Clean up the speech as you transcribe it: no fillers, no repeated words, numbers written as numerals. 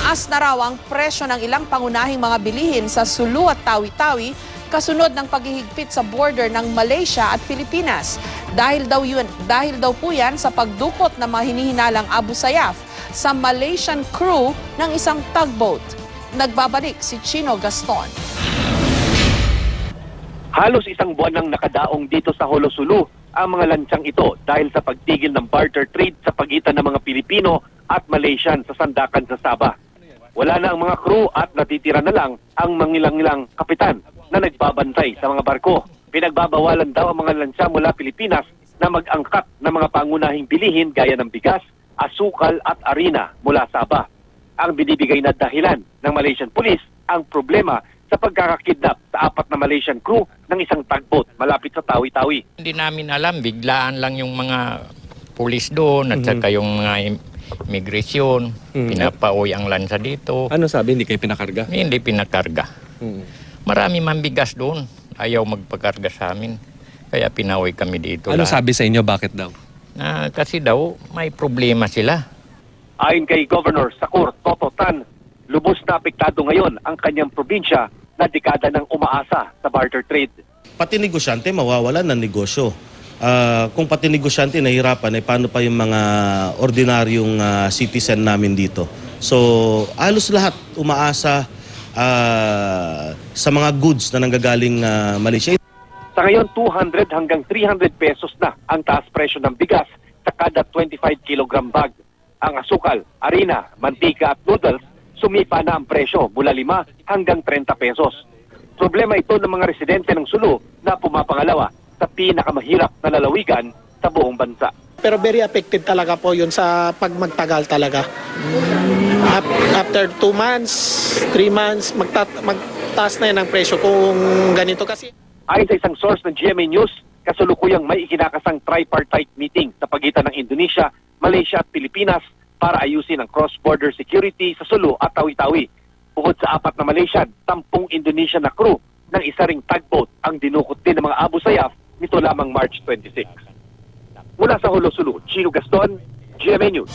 Tumaas na raw ang presyo ng ilang pangunahing mga bilihin sa Sulu at Tawi-Tawi kasunod ng paghihigpit sa border ng Malaysia at Pilipinas. Dahil daw po yan sa pagdukot ng mga hinihinalang Abu Sayyaf sa Malaysian crew ng isang tugboat. Nagbabalik si Chino Gaston. Halos isang buwan nang nakadaong dito sa Holosulu ang mga lansyang ito dahil sa pagtigil ng barter trade sa pagitan ng mga Pilipino at Malaysian sa sandakan sa Sabah. Wala na ang mga crew at natitira na lang ang mangilang-ilang kapitan na nagbabantay sa mga barko. Pinagbabawalan daw ang mga lansya mula Pilipinas na mag-angkat ng mga pangunahing bilihin gaya ng bigas, asukal at arena mula Sabah. Ang binibigay na dahilan ng Malaysian Police ang problema sa pagkakakidnap sa 4 na Malaysian crew ng isang tugboat malapit sa Tawi-Tawi. Hindi namin alam, biglaan lang yung mga pulis doon at saka yung mga immigration, pinapauwi ang lansa dito. Ano sabi, hindi kayo pinakarga? Hindi pinakarga. Marami mambigas doon, ayaw magpakarga sa amin. Kaya pinauwi kami dito. Ano sabi sa inyo, bakit daw? Kasi daw may problema sila. Ayon kay Governor Sakur Toto Tan, lubos na apektado ngayon ang kanyang probinsya na dekada ng umaasa sa barter trade. Pati negosyante mawawalan ng negosyo. Kung pati negosyante nahihirapan, paano pa yung mga ordinaryong citizen namin dito? So, halos lahat umaasa sa mga goods na nanggagaling Malaysia. Sa ngayon, 200 hanggang 300 pesos na ang taas presyo ng bigas sa kada 25 kilogram bag. Ang asukal, harina, mantika at noodles, sumipa na ang presyo mula 5 hanggang 30 pesos. Problema ito ng mga residente ng Sulu na pumapangalawa sa pinakamahirap na lalawigan sa buong bansa. Pero very affected talaga po yun sa pagmagtagal talaga. After 2 months, 3 months, magtaas na yan ang presyo kung ganito kasi. Ayon sa isang source ng GMA News, kasulukuyang may ikinakasang tripartite meeting sa pagitan ng Indonesia, Malaysia at Pilipinas para ayusin ang cross-border security sa Sulu at Tawi-Tawi. Bukod sa 4 na Malaysian, 10 Indonesian na crew ng isa ring tugboat ang dinukot din ng mga Abu Sayyaf nito lamang March 26. Mula sa Holosulu, Chino Gaston, GMA News.